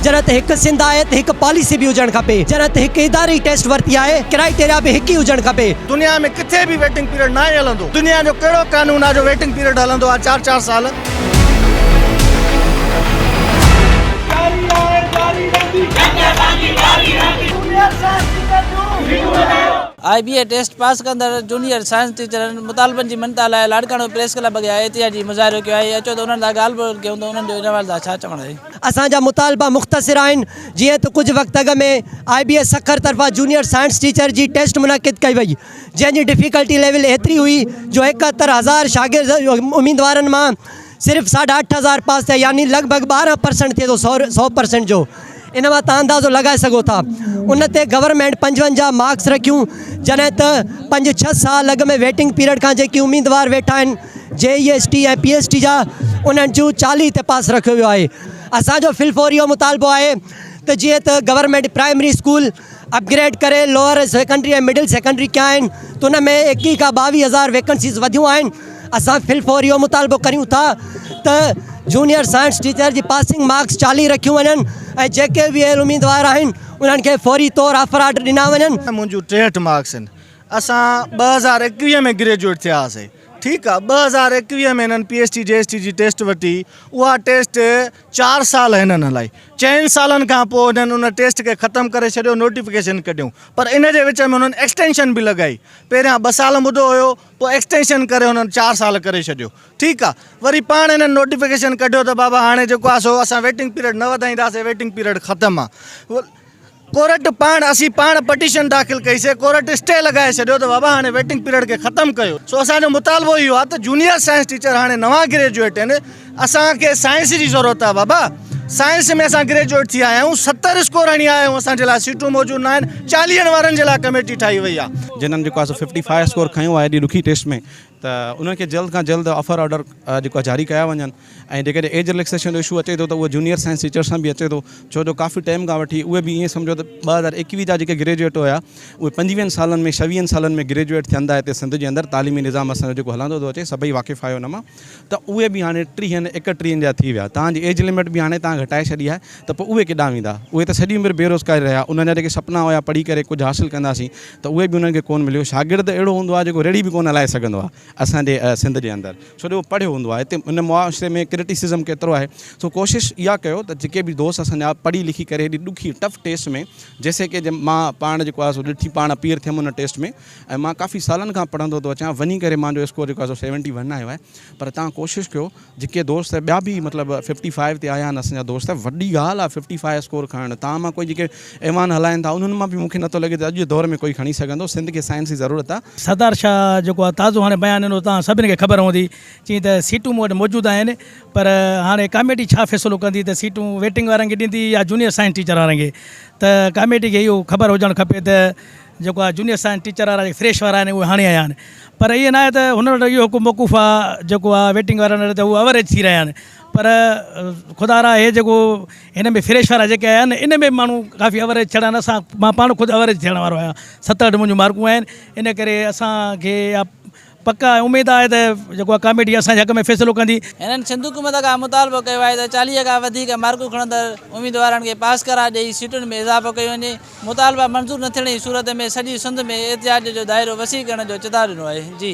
जॾहिं त हिकु सिंध आहे त हिकु पॉलिसी बि हुजणु खपे, जॾहिं त हिकु इदारी टेस्ट वरिती आहे क्राइटेरिया बि हिकु ई हुजणु खपे। दुनिया में किथे भी वेटिंग पीरियड ना हलंदो। दुनिया जो कहिड़ो कानून आहे जो वेटिंग पीरियड हलंदो आहे 4-4 साल? IBA टेस्ट पास कंदड़ जूनियर साइंस टीचर मुतालबन जी मनता लाइ लाड़काणो प्रेस क्लब अॻियां एहतियाजी मुज़ाहिरो कयो आहे। अचो त उन्हनि सां ॻाल्हि ॿोल कयूं त उन्हनि जो इन वार छा चवणु आहे। असांजा मुतालबा मुख़्तसिर आहिनि। जीअं त कुझु वक़्त अॻ में IBA सखर तरफ़ां जूनियर साइंस टीचर जी टेस्ट मुनक़िद कई वई, जंहिंजी डिफ़िकल्टी लेवल एतिरी हुई जो 71,000 शागिर्द उम्मीदवारनि मां सिर्फ़ु 8,500 पास थिया, यानी लॻभॻि 12% थिए थो 100% जो। इन मां तव्हां अंदाज़ो लॻाए सघो था। उन ते गवर्नमेंट 55 मार्क्स रखियूं, जॾहिं त 5-6 साल अॻ में वेटिंग पीरियड खां जेके उम्मीदवार वेठा आहिनि JEST ऐं PST जा, उन्हनि जूं 40 ते पास रखियो वियो आहे। असांजो फिलफोरियो मुतालबो आहे त जीअं त गवर्नमेंट प्राइमरी स्कूल अपग्रेड करे लोअर सेकेंडरी ऐं मिडिल सेकेंडरी कया आहिनि, त उन में 21 खां 22,000 वैकेंसीज़ वधियूं आहिनि। असां फिलफोरियो मुतालबो करियूं था त जूनियर साइंस टीचर जी पासिंग मार्क्स 40 रखियूं वञनि ऐं जेके बि उम्मीदवार आहिनि उन्हनि खे फौरी तौरु ऑफर ऑर्डर ॾिना वञनि। मुंहिंजूं 63 मार्क्स आहिनि। असां 2021 में ग्रेजुएट थिया हुआसीं। ठीकु आहे, 2021 में हिननि PST JST जी टेस्ट वरिती। उहा टेस्ट 4 साल हिननि हलाई। 4 सालनि खां पोइ हिननि उन टेस्ट खे ख़तमु करे छॾियो, नोटिफिकेशन कढियूं, पर इन जे विच में हुननि एक्सटेंशन बि लॻाई। पहिरियां 2 साल मुदो हुयो, पोइ एक्सटेंशन करे हुननि 4 साल करे छॾियो। ठीकु आहे, वरी पाण हिननि नोटिफिकेशन कढियो त बाबा हाणे जेको आहे सो असां वेटिंग पीरियड न वधाईंदासीं, वेटिंग पीरियड ख़तमु आहे। कोर्ट असीं पाण पटिशन दाख़िल कईसीं, कोर्ट स्टे लॻाए छॾियो त बाबा हाणे वेटिंग पीरियड खे ख़तमु कयो। सो असांजो मुतालबो इहो आहे त जूनियर साइंस टीचर हाणे नवां ग्रेजुएट आहिनि, असांखे साइंस जी ज़रूरत आहे। बाबा साइंस में असां ग्रेजुएट थी आया आहियूं, 70 स्कोर हणी आया आहियूं, असांजे लाइ सीटूं मौजूदु न आहिनि। 40 वारनि जे लाइ कमेटी ठाही वई आहे। जिन्हनि जेको आहे 55 स्कोर खयो आहे एॾी ॾुखी टेस्ट में, त उन्हनि खे जल्द खां जल्द ऑफर ऑर्डर जेको जारी कया वञनि। ऐं जेकॾहिं एज रिलैक्सेशन जो इशू अचे थो त उहो जूनियर साइंस टीचर सां बि अचे थो, छो जो काफ़ी टाइम खां वठी उहे बि ईअं सम्झो त 2021 जा जेके ग्रेजुएट हुया उहे 25 सालनि में 26 सालनि में ग्रेजुएट थियनि था हिते सिंध जे अंदरि। तालीमी निज़ाम असांजो जेको हलंदो थो अचे सभई वाक़िफ़ु आहियो हुन मां, त उहे बि हाणे 30-31 जा थी विया। तव्हांजी एज लिमिट बि हाणे तव्हां घटाए छॾी आहे, त पोइ उहे केॾांहुं वेंदा? उहे त सॼी उमिरि बेरोज़गार रहिया। उन्हनि जा जेके सुपिना हुया पढ़ी करे कुझु हासिलु कंदासीं, त उहे बि उन्हनि खे कोन मिलियो। शागिर्द अहिड़ो हूंदो आहे जेको रेड़ी बि कोन हलाए सघंदो आहे असांजे सिंध जे अंदरि, छो जो पढ़ियो हूंदो आहे। हिते इन मुआशरे में क्रिटिसिज़म केतिरो आहे। सो कोशिशि इहा कयो त जेके बि दोस्त असांजा पढ़ी लिखी करे हेॾी ॾुखी टफ टेस्ट में, जैसे कि मां पाण जेको आहे सो ॾिठी, पाण अपीयर थियुमि उन टेस्ट में, ऐं मां काफ़ी सालनि खां पढ़ंदो थो अचां, वञी करे मुंहिंजो स्कोर जेको आहे सो 71 आयो आहे। पर तव्हां कोशिशि कयो, जेके दोस्त ॿिया बि मतिलबु 55 ते आया आहिनि असांजा दोस्त, वॾी ॻाल्हि आहे 55 स्कोर खणणु। तव्हां मां कोई जेके ऐवान हलाइनि था उन्हनि मां बि मूंखे नथो लॻे त अॼु जे दौर में कोई खणी सघंदो। सिंध खे साइंस जी ज़रूरत आहे। सरदार शाह जेको आहे ताज़ो हाणे बयानु ॾिनो, तव्हां सभिनी खे ख़बर हूंदी, चई त सीटूं मूं वटि मौजूदु आहिनि, पर हाणे कमेटी छा फ़ैसिलो कंदी त सीटूं वेटिंग वारनि खे ॾींदी या जूनियर साइंस टीचर वारनि खे। त कमेटी खे इहो ख़बर हुजणु खपे त जेको आहे जूनियर साइंस टीचर वारा फ्रेश वारा आहिनि उहे हाणे आया आहिनि, पर इहे न आहे त हुन वटि इहो हिकु मौक़ूफ़ आहे जेको आहे वेटिंग वारनि वटि त उहे अवरेज थी रहिया आहिनि। पर ख़ुदा हे जेको हिन में फ्रेश वारा जेके आया आहिनि, इन में माण्हू काफ़ी अवरेज थियण आहिनि। मां पाण ख़ुदि अवरेज थियण वारो आहियां, 67 मुंहिंजूं मार्कूं आहिनि। इन करे असांखे पक्का उमेदु आहे त जेको आहे कमेटी असांजे हक़ में फ़ैसिलो कंदी। हिननि सिंध हुकूमत खां मुतालबो कयो आहे त 40 खां वधीक मार्कूं खणंदड़ उम्मीदवारनि खे पास कराए ॾेई सीटुनि में इज़ाफ़ो कयो वञे। मुतालबा मंज़ूर न थियण जी सूरत में सॼी सिंध में एहतिजाज जो दाइरो वसी करण जो चिता ॾिनो आहे। जी।